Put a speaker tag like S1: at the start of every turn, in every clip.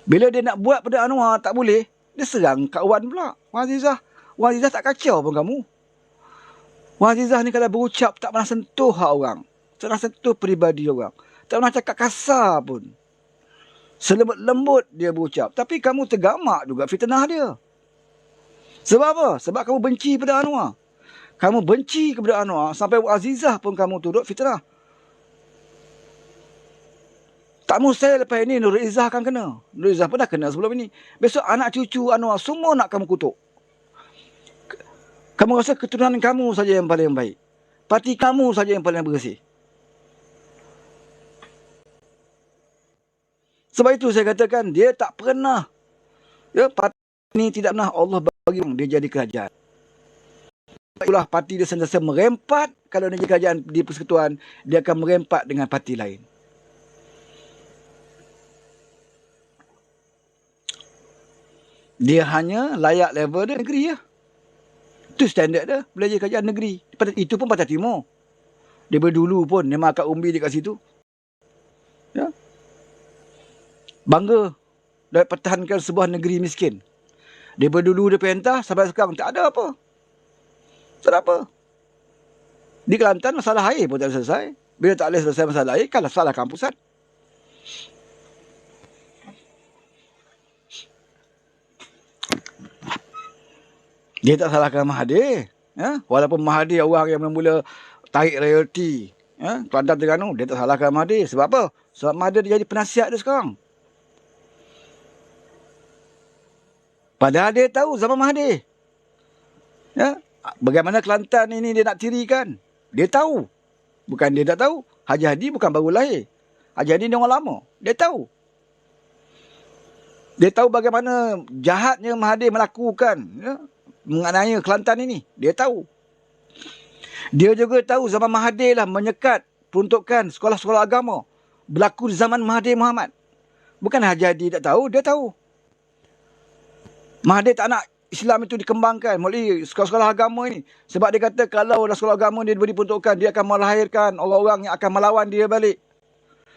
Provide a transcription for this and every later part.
S1: Bila dia nak buat pada Anwar tak boleh, dia serang Kak Wan pula. Wan Azizah. Wan Azizah tak kacau pun kamu. Wan Azizah ni kalau berucap tak pernah sentuh hak orang. Tak pernah sentuh peribadi orang. Tak pernah cakap kasar pun. Selembut-lembut dia berucap. Tapi kamu tergamak juga fitnah dia. Sebab apa? Sebab kamu benci pada Anwar. Kamu benci kepada Anwar sampai Azizah pun kamu turut fitnah. Tak mustahil lepas ini Nur Izzah akan kena. Nur Izzah pun dah kena sebelum ini. Besok anak cucu Anwar semua nak kamu kutuk. Kamu rasa keturunan kamu saja yang paling baik. Parti kamu saja yang paling bersih. Sebab itu saya katakan dia tak pernah. Ya, parti ini tidak pernah Allah bagi dia jadi kerajaan. Itulah parti dia sentiasa merempat. Kalau dia jadi kerajaan di persekutuan, dia akan merempat dengan parti lain. Dia hanya layak level dia negeri ya. Itu standard dia belajar kerajaan negeri. Itu pun Pantai Timur. Dia dulu pun memang akak umbi dekat situ. Ya. Bangga dapat pertahankan sebuah negeri miskin. Dia dulu dia perintah sampai sekarang tak ada apa. Tak ada apa. Di Kelantan masalah air pun tak selesai. Bila tak boleh selesai masalah air, kalau salahkan pusat. Dia tak salahkan Mahathir. Ya? Walaupun Mahathir orang yang mula-mula tarik royalty. Ya? Kelantan Terengganu, dia tak salahkan Mahathir. Sebab apa? Sebab Mahathir dia jadi penasihat dia sekarang. Padahal dia tahu zaman Mahathir. Ya? Bagaimana Kelantan ini dia nak tirikan. Dia tahu. Bukan dia tak tahu. Haji Hadi bukan baru lahir. Haji Hadi ni orang lama. Dia tahu. Dia tahu bagaimana jahatnya Mahathir melakukan. Ya? Menganiaya Kelantan ini. Dia tahu. Dia juga tahu zaman Mahathir lah menyekat peruntukan sekolah-sekolah agama. Berlaku di zaman Mahathir Mohamad. Bukan Haji Hadi tak tahu, dia tahu. Mahathir tak nak Islam itu dikembangkan melalui sekolah-sekolah agama ini. Sebab dia kata kalau sekolah agama dia diberi peruntukan, dia akan melahirkan orang-orang yang akan melawan dia balik.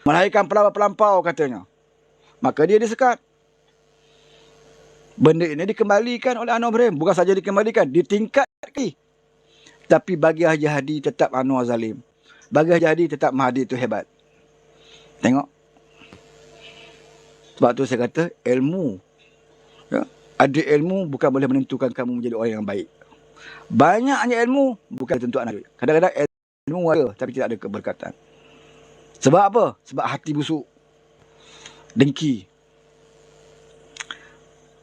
S1: Melahirkan pelampau katanya. Maka dia disekat. Benda ini dikembalikan oleh Anwar Ibrahim. Bukan saja dikembalikan, ditingkatkan. Tapi bagi Haji Hadi tetap Anwar zalim. Bagi Haji Hadi tetap Mahathir itu hebat. Tengok. Sebab tu saya kata ilmu. Ya, ada ilmu bukan boleh menentukan kamu menjadi orang yang baik. Banyaknya ilmu bukan tentu anak. Kadang-kadang ilmu ada tapi tidak ada keberkatan. Sebab apa? Sebab hati busuk. Dengki.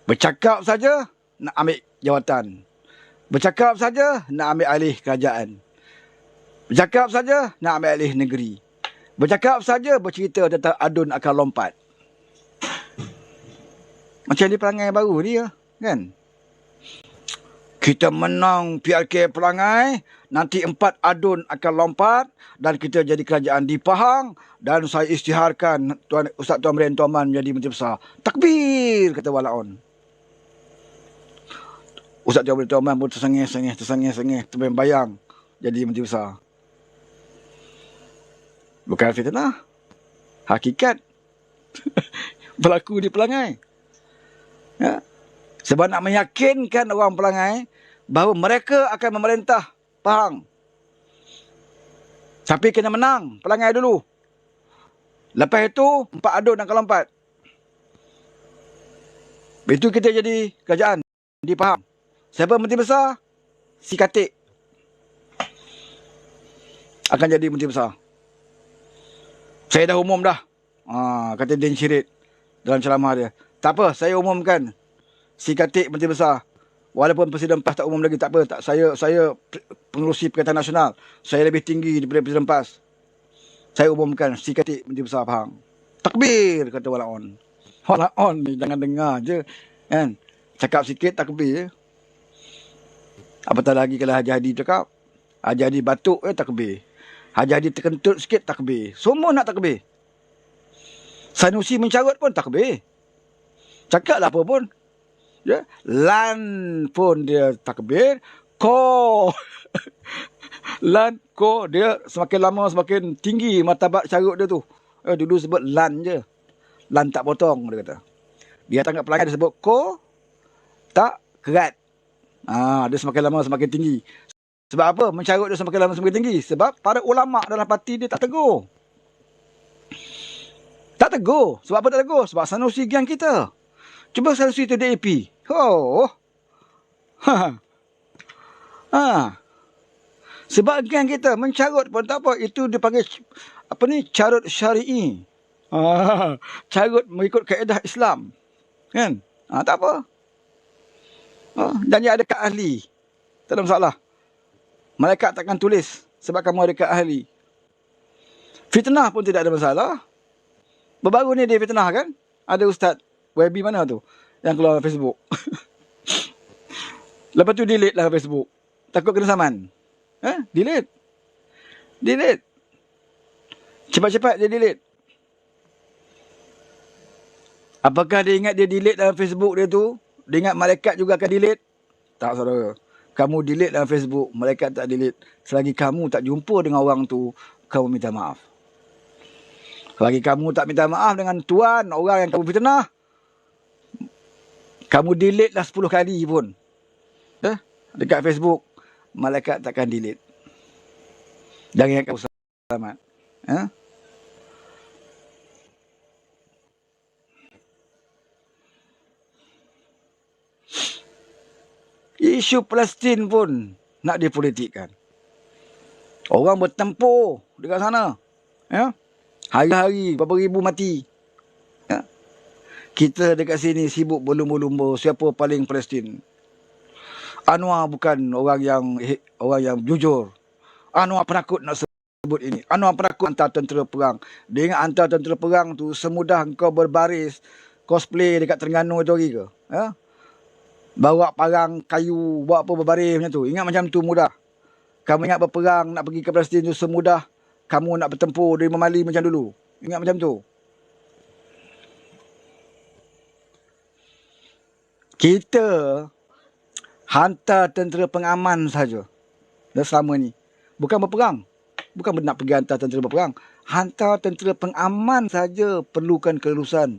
S1: Bercakap saja nak ambil jawatan. Bercakap saja nak ambil alih kerajaan. Bercakap saja nak ambil alih negeri. Bercakap saja bercerita tentang adun akan lompat. Macam ni perangai baru dia, kan? Kita menang PRK Pelangai, nanti 4 adun akan lompat dan kita jadi kerajaan di Pahang dan saya isytiharkan Ustaz Tuan Meren Tuan menjadi Menteri Besar. Takbir, kata Walaon. Ustaz Tuan Meren Tuan pun tersengih-sengih, terbayang jadi Menteri Besar. Bukan fitnah. Hakikat. Berlaku di Pelangai. Ya. Sebab nak meyakinkan orang Pelangai bahawa mereka akan memerintah Pahang. Tapi kena menang Pelangai dulu. Lepas itu 4 adun akan lompat. Itu kita jadi kerajaan di Pahang. Siapa Menteri Besar? Si Katik akan jadi Menteri Besar. Saya dah umum dah. Kata Din Syirit dalam ceramah dia. Tak apa, saya umumkan si Katik Menteri Besar. Walaupun Presiden PAS tak umum lagi, tak apa. Saya pengerusi Perkhidmatan Nasional. Saya lebih tinggi daripada Presiden PAS. Saya umumkan si Katik Menteri Besar Pahang. Takbir, kata Walaon. Walaon ni jangan dengar je. Kan? Cakap sikit, takbir je. Apatah lagi kalau Haji Hadi cakap. Haji Hadi batuk, takbir. Haji Hadi terkentut sikit, takbir. Semua nak takbir. Sanusi mencarut pun takbir. Cakaplah apa pun. Ya? Lan pun dia takbir. Ko. Lan, ko. Dia semakin lama semakin tinggi martabat carut dia tu. Dulu sebut lan je. Lan tak potong, dia kata. Dia tangkap pelanggan, dia sebut tak kerat. Dia semakin lama semakin tinggi. Sebab apa? Mencarut dia semakin lama semakin tinggi. Sebab para ulama dalam parti dia tak tegur. Tak tegur. Sebab apa tak tegur? Sebab Sanusi gang kita. Cuba Sanusi tu DAP. Sebab gang kita mencarut pun tak apa. Itu dipanggil carut syari'i. Carut mengikut kaedah Islam. Kan? Tak apa. Dan dia ada kad ahli. Tak ada masalah. Malaikat takkan tulis sebab kamu ada kad ahli. Fitnah pun tidak ada masalah. Baru ni dia fitnah kan? Ada ustaz YB mana tu yang keluar Facebook. Lepas tu delete lah Facebook. Takut kena saman. Delete. Cepat-cepat dia delete. Apakah dia ingat dia delete dalam Facebook dia tu? Dia ingat malaikat juga akan delete? Tak, saudara. Kamu delete dalam Facebook, malaikat tak delete. Selagi kamu tak jumpa dengan orang tu, kamu minta maaf. Selagi kamu tak minta maaf dengan tuan, orang yang kamu fitnah, kamu delete lah 10 kali pun. Dekat Facebook, malaikat takkan delete. Jangan ingat kamu selamat. Isu Palestin pun nak dipolitikkan. Orang bertempur dekat sana. Hari-hari berapa ribu mati. Kita dekat sini sibuk berlumba-lumba siapa paling Palestin. Anwar bukan orang yang jujur. Anwar penakut nak sebut ini. Anwar penakut hantar tentera perang. Dia ingat hantar tentera perang tu semudah kau berbaris cosplay dekat Terengganu tu lagi ke? Bawa parang kayu, bawa apa berbaris macam tu. Ingat macam tu mudah. Kamu ingat berperang nak pergi ke Palestin tu semudah kamu nak bertempur dari Memali macam dulu. Ingat macam tu. Kita hantar tentera pengaman saja. Dan selama ni bukan berperang. Bukan nak pergi hantar tentera berperang. Hantar tentera pengaman saja perlukan kelulusan.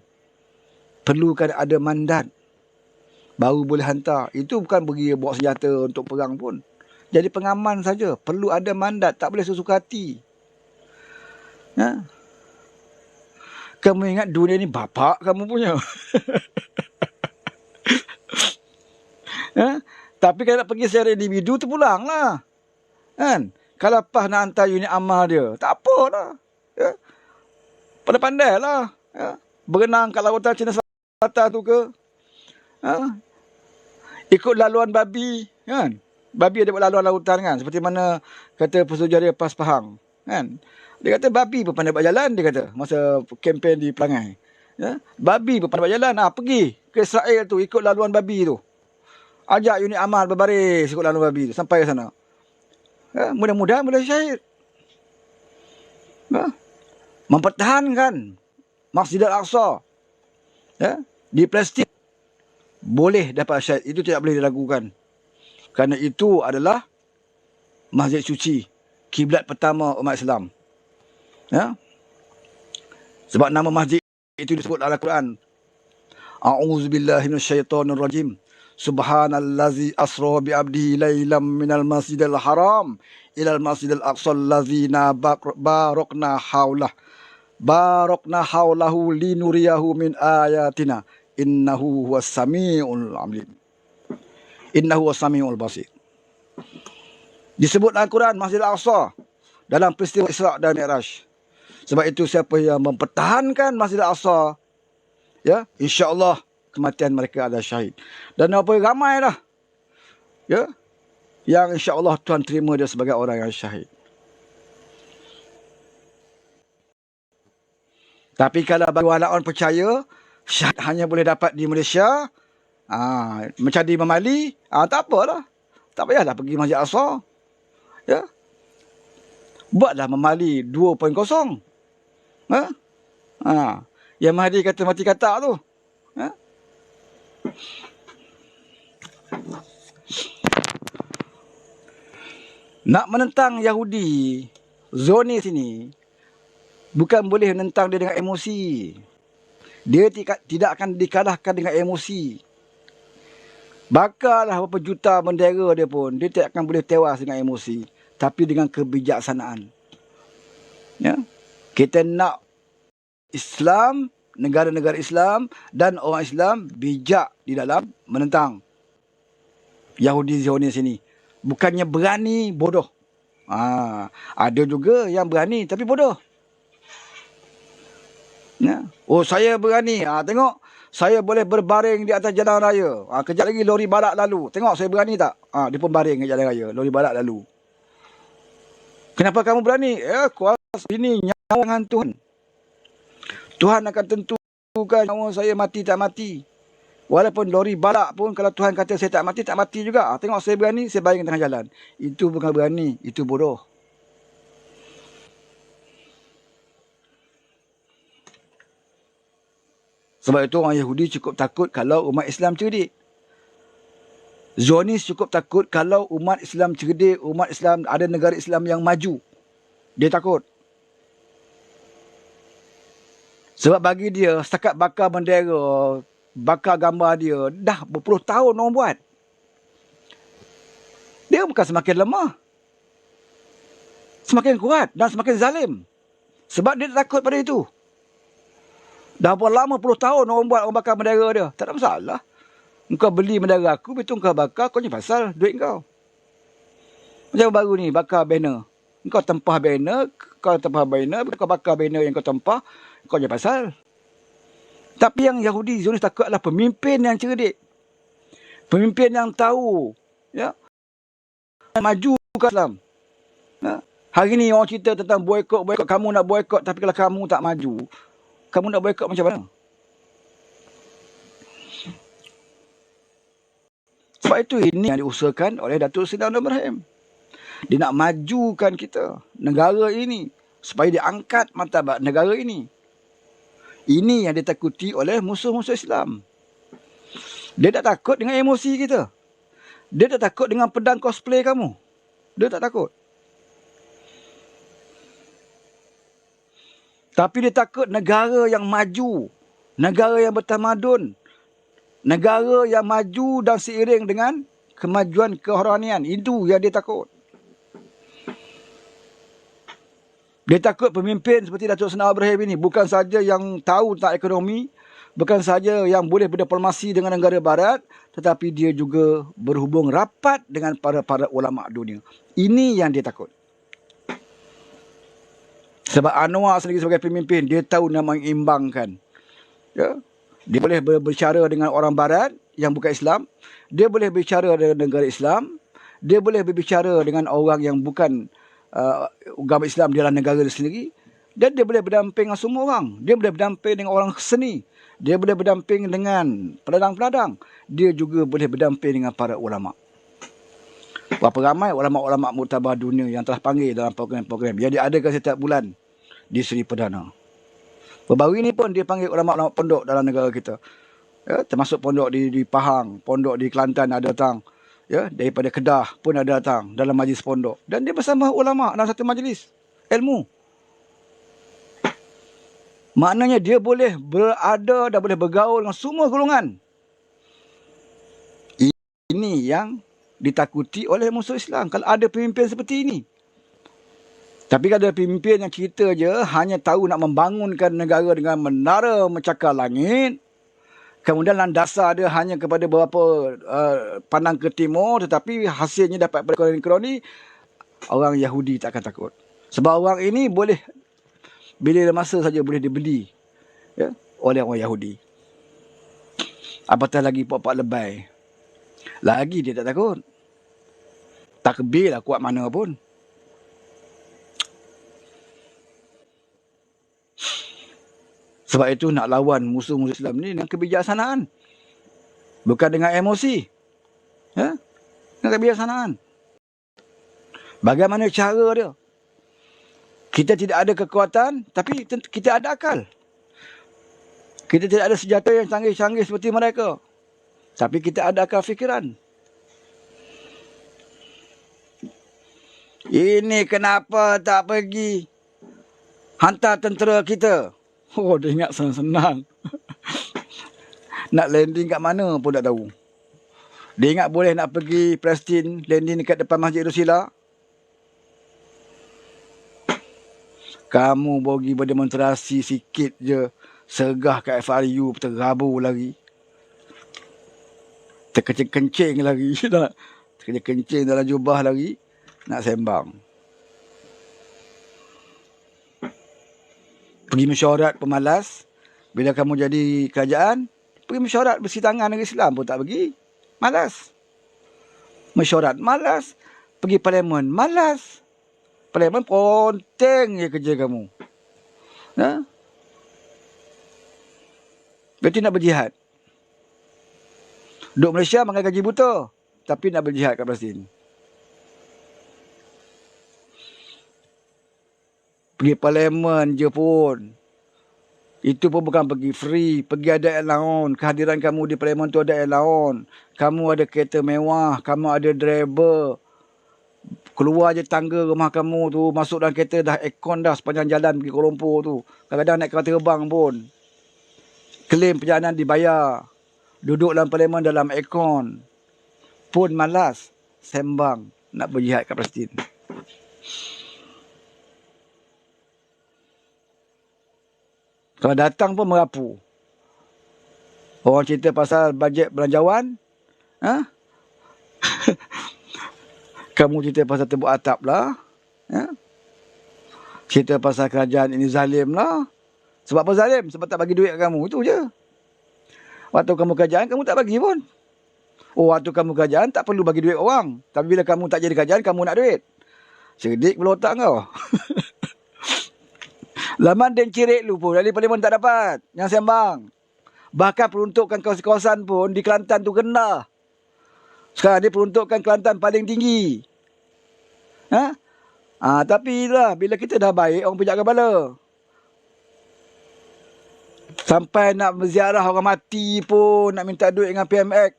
S1: Perlukan ada mandat. Baru boleh hantar. Itu bukan pergi bawa senjata untuk perang pun. Jadi pengaman saja. Perlu ada mandat. Tak boleh sesuka hati. Kamu ingat dunia ni bapak kamu punya. Tapi kalau nak pergi secara individu tu pulang lah. Kan? Kalau PAS nak hantar unit amal dia. Tak apa lah. Pandai-pandai lah. Berenang kat lautan Cina Selatan tu ke. Ikut laluan babi. Kan? Babi ada buat laluan lautan kan. Seperti mana kata pesuruh dia PAS Pahang. Kan? Dia kata babi pun pandai buat jalan. Dia kata masa kempen di Pelangai. Babi pun pandai buat jalan. Pergi ke Israel tu ikut laluan babi tu. Ajak unit amal berbaris ikut laluan babi tu. Sampai ke sana. Mudah-mudahan boleh syahid. Mempertahankan Masjid Al-Aqsa. Di Palestin. Boleh dapat syahid. Itu tidak boleh diragukan. Kerana itu adalah masjid suci. Kiblat pertama umat Islam. Sebab nama masjid itu disebut dalam Al-Quran. A'udzubillahi minasyaitonirrajim. Subhanallazi asra bi'abdihi lailam minal masjidil haram ilal masjidil aqsa allazina barakna haulah. Barakna haulahu linuriyahu min ayatina. Innahu huwas samiul alim. Innahu huwas samiul basir. Disebut dalam Al-Quran Masjid Al-Aqsa dalam peristiwa Isra' dan Mi'raj. Sebab itu siapa yang mempertahankan Masjid Al-Aqsa, insya-Allah kematian mereka adalah syahid. Dan apa ramai dah. Yang insya-Allah Tuhan terima dia sebagai orang yang syahid. Tapi kalau bagi walaupun percaya syahid hanya boleh dapat di Malaysia, macam di Memali, tak apalah. Tak payahlah pergi Masjid Al-Aqsa. Buatlah Memali 2.0. Yang Mahdi kata mati katak tu. Nak menentang Yahudi Zionis ini bukan boleh menentang dia dengan emosi. Dia tidak akan dikalahkan dengan emosi. Bakarlah berapa juta bendera dia pun, dia tidak akan boleh tewas dengan emosi, tapi dengan kebijaksanaan. Ya, kita nak Islam, negara-negara Islam dan orang Islam bijak di dalam menentang Yahudi Zionis ini. Bukannya berani, bodoh. Ada juga yang berani tapi bodoh. Ya. Oh, saya berani. Tengok, saya boleh berbaring di atas jalan raya. Kejap lagi lori balak lalu. Tengok saya berani tak? Dia pun baring di jalan raya. Lori balak lalu. Kenapa kamu berani? Kuasa ini nyawa dengan Tuhan. Tuhan akan tentukan nyawa saya mati tak mati. Walaupun lori balak pun, kalau Tuhan kata saya tak mati juga. Tengok saya berani, saya baring tengah jalan. Itu bukan berani, itu bodoh. Sebab itu orang Yahudi cukup takut kalau umat Islam cerdik. Zionis cukup takut kalau umat Islam cerdik, umat Islam, ada negara Islam yang maju. Dia takut. Sebab bagi dia, setakat bakar bendera, bakar gambar dia, dah berpuluh tahun orang buat. Dia bukan semakin lemah. Semakin kuat dan semakin zalim. Sebab dia takut pada itu. Dah berapa lama, puluh tahun orang buat, orang bakar bendera dia. Tak ada masalah. Engkau beli bendera aku, betul engkau bakar, kau ni pasal duit kau. Macam baru ni, bakar banner. Engkau tempah banner, kau bakar banner yang kau tempah, kau je pasal. Tapi yang Yahudi Zionis takut adalah pemimpin yang cerdik. Pemimpin yang tahu. Ya. Maju ke Islam. Ya. Hari ni orang cerita tentang boykot. Kamu nak boykot, tapi kalau kamu tak maju, kamu nak boykot macam mana? Sebab itu ini yang diusahakan oleh Datuk Seri Anwar Ibrahim. Dia nak majukan kita, negara ini, supaya diangkat martabat negara ini. Ini yang ditakuti oleh musuh-musuh Islam. Dia tak takut dengan emosi kita. Dia tak takut dengan pedang cosplay kamu. Dia tak takut. Tapi dia takut negara yang maju, negara yang bertamadun, negara yang maju dan seiring dengan kemajuan kerohanian. Itu yang dia takut. Dia takut pemimpin seperti Datuk Seri Anwar Ibrahim ini bukan saja yang tahu tentang ekonomi, bukan saja yang boleh berdiplomasi dengan negara barat, tetapi dia juga berhubung rapat dengan para ulama dunia. Ini yang dia takut. Sebab Anwar sendiri sebagai pemimpin, dia tahu nak mengimbangkan. Ya? Dia boleh berbicara dengan orang barat yang bukan Islam. Dia boleh berbicara dengan negara Islam. Dia boleh berbicara dengan orang yang bukan agama Islam di dalam negara dia sendiri. Dan dia boleh berdamping dengan semua orang. Dia boleh berdamping dengan orang seni. Dia boleh berdamping dengan peladang-peladang. Dia juga boleh berdamping dengan para ulama. Berapa ramai ulama-ulama muktabar dunia yang telah panggil dalam program-program yang diadakan setiap bulan di Seri Perdana. Baru ini pun dia panggil ulama-ulama pondok dalam negara kita. Ya, termasuk pondok di Pahang, pondok di Kelantan ada datang. Ya, daripada Kedah pun ada datang dalam majlis pondok. Dan dia bersama ulama dalam satu majlis ilmu. Maknanya dia boleh berada dan boleh bergaul dengan semua golongan. Ini yang ditakuti oleh musuh Islam. Kalau ada pemimpin seperti ini. Tapi kalau ada pemimpin yang cerita je, hanya tahu nak membangunkan negara dengan menara mencakar langit. Kemudian landasan dia hanya kepada beberapa pandang ke timur, tetapi hasilnya dapat pada koloni-koloni, orang Yahudi tak akan takut. Sebab orang ini boleh, bila masa saja boleh dibeli, ya, oleh orang Yahudi. Apatah lagi puak-puak lebay. Lagi dia tak takut. Takbir lah kuat mana pun. Sebab itu nak lawan musuh-musuh Islam ni dengan kebijaksanaan. Bukan dengan emosi. Ya? Dengan kebijaksanaan. Bagaimana cara dia? Kita tidak ada kekuatan, tapi kita ada akal. Kita tidak ada senjata yang canggih-canggih seperti mereka. Tapi kita ada akal fikiran. Ini kenapa tak pergi hantar tentera kita? Oh, dia ingat senang-senang. Nak landing kat mana pun tak tahu. Dia ingat boleh nak pergi Palestin, landing dekat depan Masjid Rusila. Kamu pergi berdemonstrasi sikit je, sergah kat FRU, terabur lagi. Terkencing-kencing lagi. Terkencing dalam jubah lagi. Nak sembang. Pergi mesyuarat pemalas. Bila kamu jadi kerajaan, pergi mesyuarat bersih tangan negeri Islam pun tak pergi. Malas. Mesyuarat malas. Pergi parlimen malas. Parlimen ponteng je kerja kamu. Ha? Berarti nak berjihad. Duduk Malaysia makan gaji buta. Tapi nak berjihad kat Palestin. Pergi parlimen je pun. Itu pun bukan pergi free. Pergi ada allowance. Kehadiran kamu di parlimen tu ada allowance. Kamu ada kereta mewah. Kamu ada driver. Keluar je tangga rumah kamu tu. Masuk dalam kereta dah aircon dah sepanjang jalan pergi Kuala Lumpur tu. Kadang-kadang naik kereta terbang pun. Klaim perjalanan dibayar. Duduk dalam parlimen dalam aircon. Pun malas. Sembang. Nak berjihad kat Palestin. Kalau datang pun merapu. Orang cerita pasal bajet belanjawan. Ha? Kamu cerita pasal tebuk atap lah. Ha? Cerita pasal kerajaan ini zalim lah. Sebab apa zalim? Sebab tak bagi duit kat kamu. Itu je. Waktu kamu kerajaan, kamu tak bagi pun. Oh, waktu kamu kerajaan, tak perlu bagi duit orang. Tapi bila kamu tak jadi kerajaan, kamu nak duit. Cerdik pula otak kau. Laman dan cirik lu pun. Dari parlimen tak dapat. Yang sembang. Bahkan peruntukan kawasan pun di Kelantan tu rendah. Sekarang dia peruntukan Kelantan paling tinggi. Ha? Tapi lah, bila kita dah baik, orang pijak kepala. Sampai nak berziarah orang mati pun, nak minta duit dengan PMX.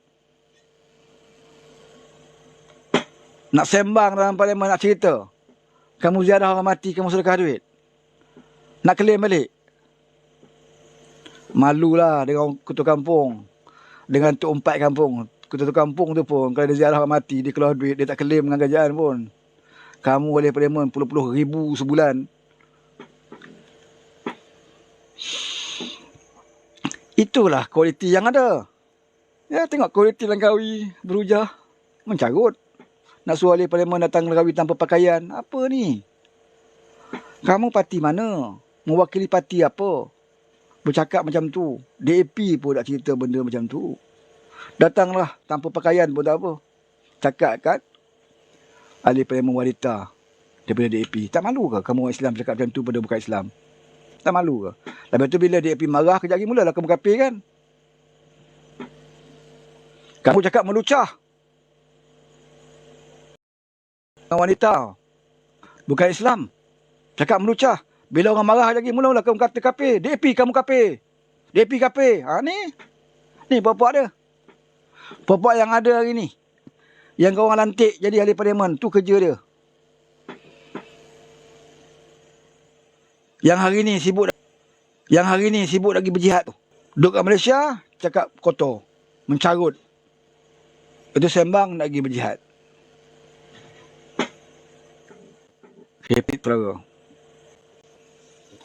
S1: Nak sembang dalam parlimen, nak cerita. Kamu ziarah orang mati, kamu sedekah duit. Nak claim balik. Malulah dengan ketua kampung. Dengan tok empat kampung. Ketua kampung tu pun, kalau dia ziarah orang mati, dia keluar duit, dia tak claim dengan kerajaan pun. Kamu oleh parlimen puluh-puluh ribu sebulan. Itulah kualiti yang ada. Ya, tengok kualiti Langkawi berhujah. Mencarut. Nak suruh ahli parlimen datang Langkawi tanpa pakaian. Apa ni? Kamu parti mana? Mewakili parti apa? Bercakap macam tu. DAP pun tak cerita benda macam tu. Datanglah tanpa pakaian pun tak apa. Cakap kat ahli parlimen wanita daripada DAP. Tak malu ke kamu orang Islam cakap macam tu pada bukan Islam? Tak malu ke? Lepas tu bila DAP marah, kejap lagi mulalah kamu kafir kan? Kamu cakap melucah. Wanita. Bukan Islam. Cakap melucah. Bila orang marah lagi, mulalah kamu kata kafir. DAP kamu kafir. DAP kafir. Ni. Ni puak-puak dia. Puak-puak yang ada hari ni. Yang kau orang lantik jadi ahli parlimen. Tu kerja dia. Yang hari ni sibuk lagi berjihad tu. Duduk kat Malaysia, cakap kotor. Mencarut. Itu sembang nak pergi berjihad. Repeat perara.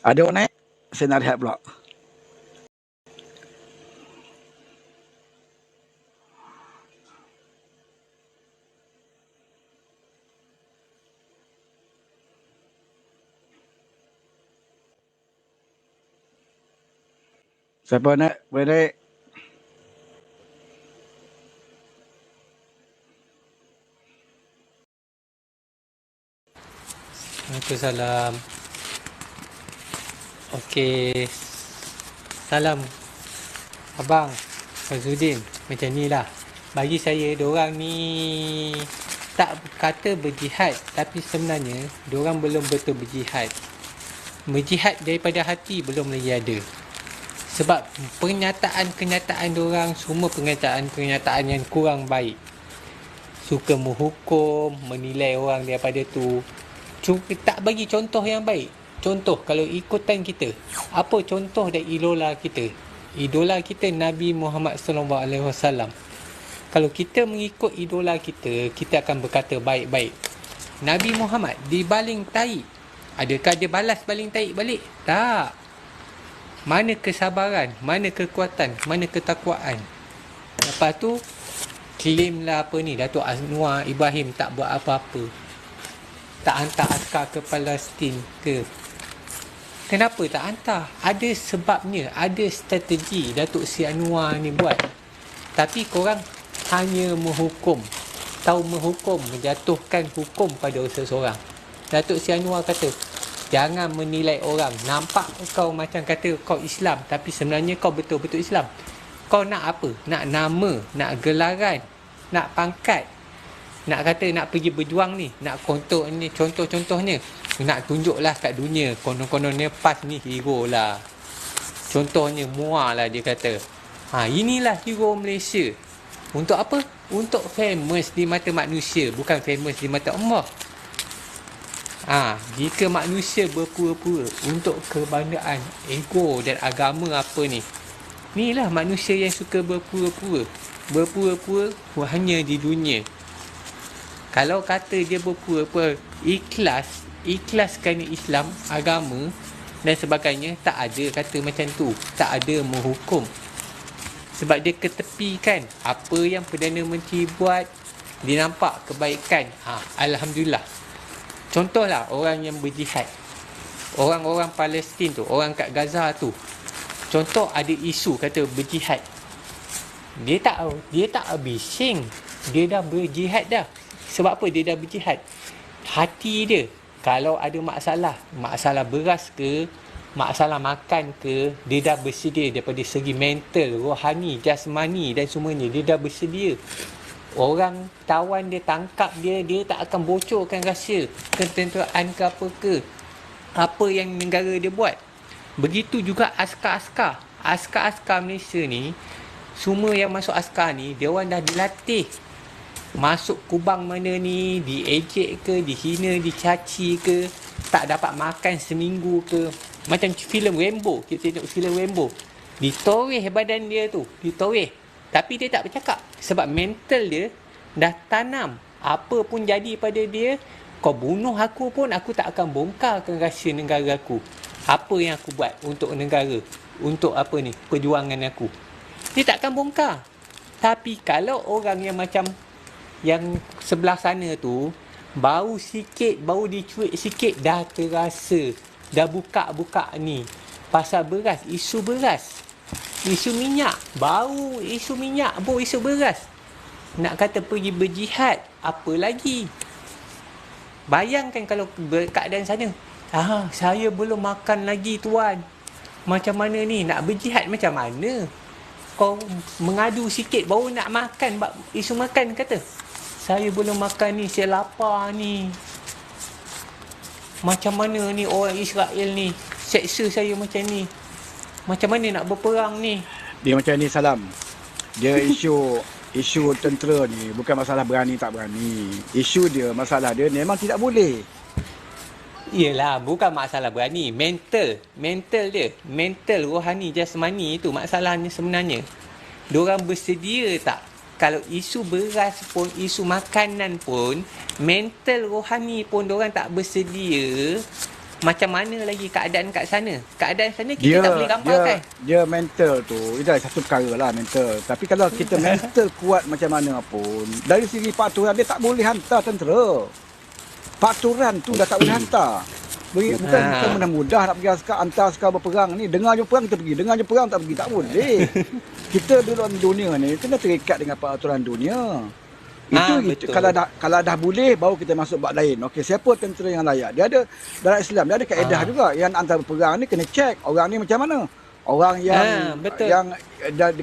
S1: Ada orang naik, saya nak rehat pula. Siapa nak? Boleh naik?
S2: Waalaikumsalam. Okey. Salam. Abang Fazudin. Macam ni lah. Bagi saya, diorang ni tak kata berjihad. Tapi sebenarnya, diorang belum betul berjihad. Berjihad daripada hati belum lagi ada. Sebab pernyataan-kenyataan diorang semua pernyataan-kenyataan yang kurang baik. Suka menghukum, menilai orang daripada tu. Tak bagi contoh yang baik. Contoh kalau ikutan kita. Apa contoh dan idola kita? Idola kita Nabi Muhammad sallallahu alaihi wasallam. Kalau kita mengikut idola kita, kita akan berkata baik-baik. Nabi Muhammad dibaling tahi. Adakah dia balas baling tahi balik? Tak. Mana kesabaran, mana kekuatan, mana ketakwaan. Lepas tu claimlah apa ni, Datuk Anwar Ibrahim tak buat apa-apa, tak hantar askar ke Palestin ke. Kenapa tak hantar? Ada sebabnya, ada strategi Datuk Seri Anwar ni buat. Tapi korang hanya menghukum, tahu menghukum, menjatuhkan hukum pada seseorang. Datuk Seri Anwar kata, jangan menilai orang. Nampak kau macam kata kau Islam, tapi sebenarnya kau betul-betul Islam. Kau nak apa? Nak nama, nak gelaran, nak pangkat, nak kata nak pergi berjuang ni, nak kontok ni, contohnya nak tunjuklah kat dunia, konon-kononnya PAS ni hero lah. Contohnya Muar lah dia kata. Inilah hero Malaysia. Untuk apa? Untuk famous di mata manusia, bukan famous di mata Allah. Jika manusia berpura-pura untuk kebanggaan, ego dan agama apa ni, inilah manusia yang suka berpura-pura. Berpura-pura hanya di dunia. Kalau kata dia berpura-pura ikhlas kerana Islam, agama dan sebagainya, tak ada kata macam tu. Tak ada menghukum. Sebab dia ketepikan apa yang Perdana Menteri buat. Dia nampak kebaikan. Alhamdulillah. Contohlah orang yang berjihad, orang-orang Palestin tu, orang kat Gaza tu. Contoh ada isu kata berjihad. Dia tak bising. Dia dah berjihad dah. Sebab apa dia dah berjihad? Hati dia, kalau ada masalah beras ke, masalah makan ke, dia dah bersedia daripada segi mental, rohani, jasmani dan semuanya. Dia dah bersedia. Orang tawan dia tangkap dia tak akan bocorkan rahsia ketenteraan ke apa ke, apa yang negara dia buat. Begitu juga askar-askar Malaysia ni, semua yang masuk askar ni, dia orang dah dilatih. Masuk kubang mana ni, diejek ke, dihina, dicaci ke, tak dapat makan seminggu ke. Macam filem Rambo, kita tengok filem Rambo, ditoreh badan dia tu, ditoreh. Tapi dia tak bercakap. Sebab mental dia dah tanam. Apa pun jadi pada dia, kau bunuh aku pun, aku tak akan bongkarkan rahsia negara aku. Apa yang aku buat untuk negara, untuk apa ni, perjuangan aku, dia tak akan bongkar. Tapi kalau orang yang macam yang sebelah sana tu, bau sikit, bau dicuik sikit, dah terasa. Dah buka-buka ni pasal beras, isu beras, isu minyak, bau isu minyak, bau isu beras. Nak kata pergi berjihad, apa lagi? Bayangkan kalau keadaan sana, saya belum makan lagi tuan. Macam mana ni? Nak berjihad macam mana? Kau mengadu sikit baru nak makan, isu makan kata, saya belum makan ni, saya lapar ni. Macam mana ni orang Israel ni seksa saya macam ni? Macam mana nak berperang ni?
S1: Dia macam ni Salam. Dia isu tentera ni bukan masalah berani tak berani. Isu dia, masalah dia memang tidak boleh.
S2: Yelah, bukan masalah berani. Mental dia. Mental, rohani, jasmani itu masalahnya sebenarnya. Diorang bersedia tak? Kalau isu beras pun, isu makanan pun, mental, rohani pun diorang tak bersedia. Macam mana lagi keadaan kat sana? Keadaan sana kita tak boleh gambarkan. Dia
S1: mental tu, itu satu perkara lah mental. Tapi kalau kita mental kuat macam mana pun, dari segi peraturan dia tak boleh hantar tentera. Peraturan tu dah tak boleh hantar. Bukan mudah nak pergi hantar askar berperang ni. Dengar je perang kita pergi, dengar je perang tak pergi, tak boleh. Kita dulu di dunia ni kena terikat dengan peraturan dunia. Itu kalau dah boleh baru kita masuk bab lain. Okey, siapa tentera yang layak? Dia ada dalam Islam, dia ada kaedah juga. Yang antara perang ni kena check orang ni macam mana. Orang yang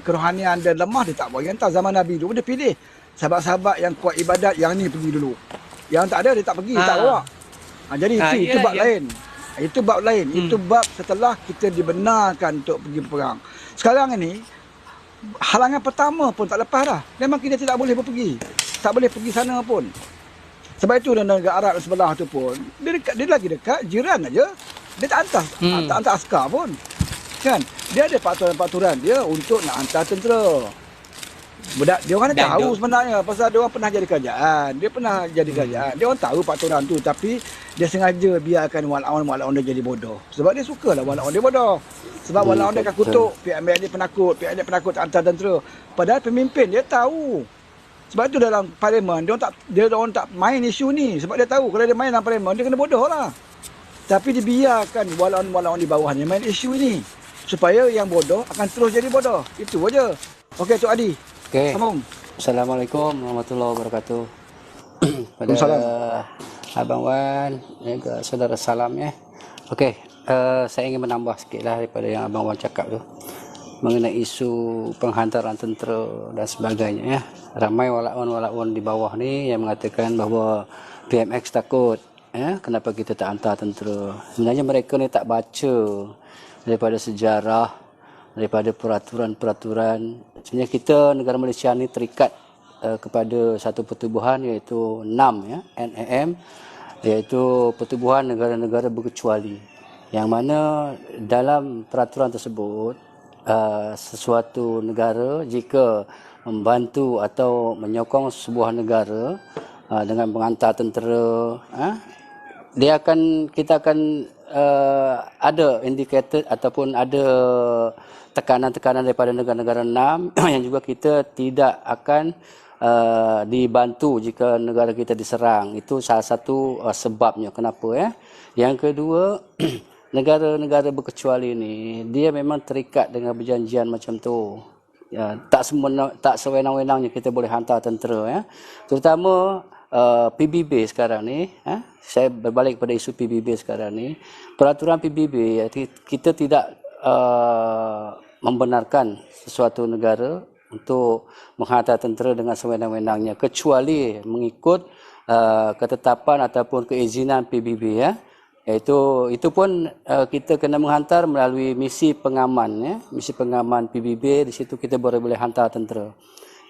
S1: kerohanian dia lemah, dia tak boleh hantar. Zaman Nabi dulu dia pilih sahabat-sahabat yang kuat ibadat, yang ni pergi dulu. Yang tak ada dia tak pergi, tak bawa. Jadi itu bab lain. Itu bab lain. Itu bab setelah kita dibenarkan untuk pergi berperang. Sekarang ini halangan pertama pun tak lepas dah. Memang kita tidak boleh berpergi. Tak boleh pergi sana pun. Sebab itu negara Arab sebelah tu pun, dia lagi dekat, jiran aja. Dia tak hantar askar pun. Kan? dia ada peraturan dia untuk nak hantar tentera. Dia orang dah
S2: Dan
S1: tahu sebenarnya pasal dia orang pernah jadi kerajaan. Dia pernah jadi kerajaan. Dia orang tahu peraturan tu, tapi dia sengaja biarkan walaun dia jadi bodoh. Sebab dia sukalah walaun dia bodoh. Sebab walaun dia akan kutuk pihak dia penakut, pihak dia penakut tak hantar tentera. Padahal pemimpin dia tahu. Sebab itu dalam parlimen dia orang tak main isu ni, sebab dia tahu kalau dia main dalam parlimen dia kena bodoh lah. Tapi dibiarkan walaun di bawahnya main isu ini supaya yang bodoh akan terus jadi bodoh. Itu aja. Okey, Tok Adi.
S3: Okey.
S1: Sambung.
S3: Assalamualaikum warahmatullahi wabarakatuh. Pada
S1: Waalaikumsalam.
S3: Abang Wan dan juga saudara Salam ya. Okey, saya ingin menambah sikitlah daripada yang Abang Wan cakap tu mengenai isu penghantaran tentera dan sebagainya ya. Ramai walaun di bawah ni yang mengatakan bahawa PMX takut ya, kenapa kita tak hantar tentera. Sebenarnya mereka ni tak baca daripada sejarah, daripada peraturan-peraturan. Sebenarnya kita negara Malaysia ni terikat kepada satu pertubuhan iaitu NAM ya, NAM, iaitu Pertubuhan Negara-Negara Berkecuali. Yang mana dalam peraturan tersebut sesuatu negara jika membantu atau menyokong sebuah negara dengan menghantar tentera, kita akan ada indikator ataupun ada tekanan-tekanan daripada negara-negara NAM yang juga kita tidak akan dibantu jika negara kita diserang. Itu salah satu sebabnya kenapa ya. Yang kedua, negara-negara berkecuali ini dia memang terikat dengan perjanjian macam tu. Ya, tak sewenang-wenangnya kita boleh hantar tentera ya. Terutama PBB sekarang ni, saya berbalik pada isu PBB sekarang ni. Peraturan PBB kita tidak membenarkan sesuatu negara untuk menghantar tentera dengan sewenang-wenangnya kecuali mengikut ketetapan ataupun keizinan PBB ya. Itu pun kita kena menghantar melalui misi pengaman ya, misi pengaman PBB. Di situ kita boleh hantar tentera.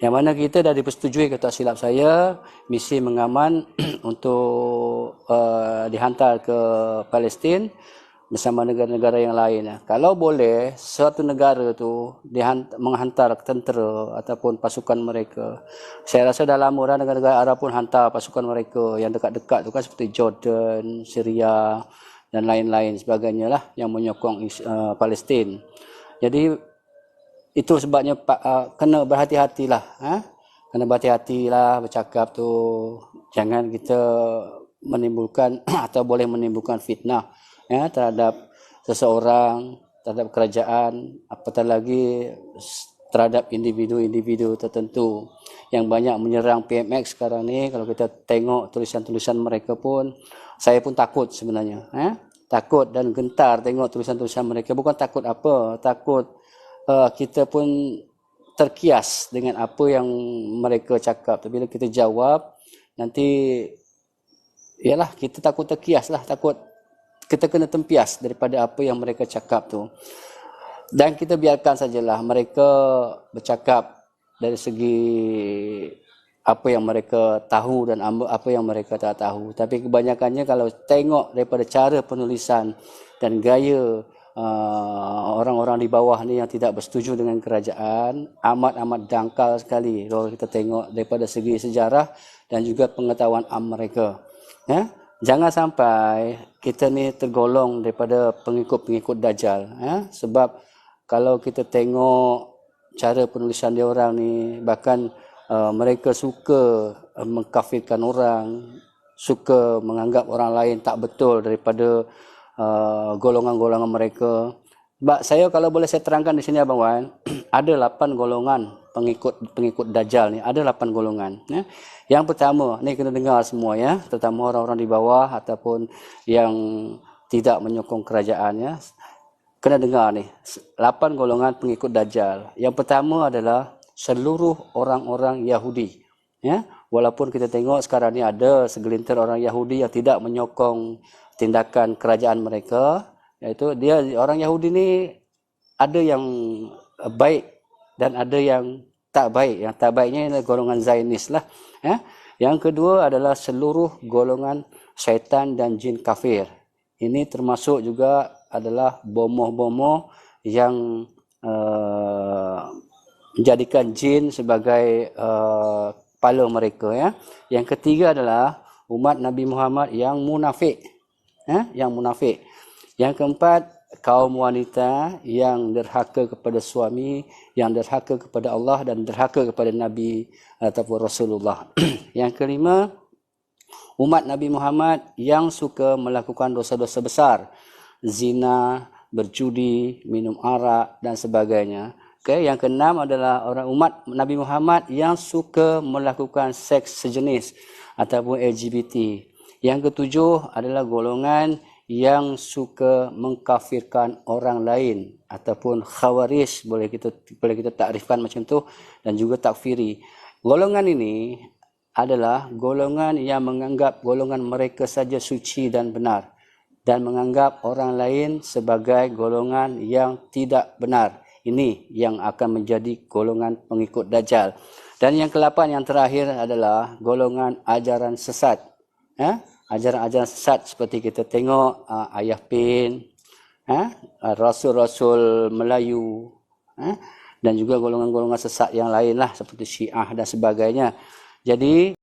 S3: Yang mana kita dah dipersetujui, kalau tak silap saya, misi mengaman untuk dihantar ke Palestin bersama negara-negara yang lain. Kalau boleh suatu negara tu menghantar tentera ataupun pasukan mereka. Saya rasa dah lama dah negara-negara Arab pun hantar pasukan mereka yang dekat-dekat tu kan, seperti Jordan, Syria dan lain-lain sebagainya lah yang menyokong Palestin. Jadi itu sebabnya kena berhati-hatilah, kena berhati-hatilah bercakap tu, jangan kita menimbulkan atau boleh menimbulkan fitnah ya terhadap seseorang, terhadap kerajaan, apatah lagi terhadap individu-individu tertentu yang banyak menyerang PMX sekarang ni. Kalau kita tengok tulisan-tulisan mereka pun, saya pun takut sebenarnya, takut dan gentar tengok tulisan-tulisan mereka. Bukan takut apa, takut kita pun terkias dengan apa yang mereka cakap. Tapi bila kita jawab, nanti ialah kita takut terkias lah, takut kita kena tempias daripada apa yang mereka cakap tu. Dan kita biarkan sajalah mereka bercakap dari segi apa yang mereka tahu dan apa yang mereka tak tahu. Tapi kebanyakannya kalau tengok daripada cara penulisan dan gaya orang-orang di bawah ni yang tidak bersetuju dengan kerajaan, amat-amat dangkal sekali kalau kita tengok daripada segi sejarah dan juga pengetahuan mereka. Ya? Jangan sampai kita ni tergolong daripada pengikut-pengikut Dajjal. Ya? Sebab kalau kita tengok cara penulisan dia orang ni, bahkan mereka suka mengkafirkan orang, suka menganggap orang lain tak betul daripada golongan-golongan mereka. Sebab saya kalau boleh saya terangkan di sini Abang Wan, ada 8 golongan pengikut Dajjal ni, ada 8 golongan ya. Yang pertama ni kena dengar semua ya, terutama orang-orang di bawah ataupun yang tidak menyokong kerajaan ya. Kena dengar ni, 8 golongan pengikut Dajjal. Yang pertama adalah seluruh orang-orang Yahudi ya. Walaupun kita tengok sekarang ni ada segelintir orang Yahudi yang tidak menyokong tindakan kerajaan mereka, iaitu dia orang Yahudi ni ada yang baik dan ada yang tak baik. Yang tak baiknya adalah golongan Zionis lah ya. Yang kedua adalah seluruh golongan syaitan dan jin kafir. Ini termasuk juga adalah bomoh-bomoh yang menjadikan jin sebagai kepala mereka, ya. Yang ketiga adalah umat Nabi Muhammad yang munafik, yang munafik. Yang keempat, kaum wanita yang derhaka kepada suami, yang derhaka kepada Allah dan derhaka kepada Nabi ataupun Rasulullah. Yang kelima, umat Nabi Muhammad yang suka melakukan dosa-dosa besar, zina, berjudi, minum arak dan sebagainya. Okay. Yang keenam adalah orang umat Nabi Muhammad yang suka melakukan seks sejenis ataupun LGBT. Yang ketujuh adalah golongan yang suka mengkafirkan orang lain ataupun khawarij, boleh kita takrifkan macam tu, dan juga takfiri. Golongan ini adalah golongan yang menganggap golongan mereka saja suci dan benar dan menganggap orang lain sebagai golongan yang tidak benar. Ini yang akan menjadi golongan pengikut Dajjal. Dan yang ke-8 yang terakhir adalah golongan ajaran sesat. Ajaran-ajaran sesat seperti kita tengok Ayah Pin, Rasul-Rasul Melayu, dan juga golongan-golongan sesat yang lain lah seperti Syiah dan sebagainya. Jadi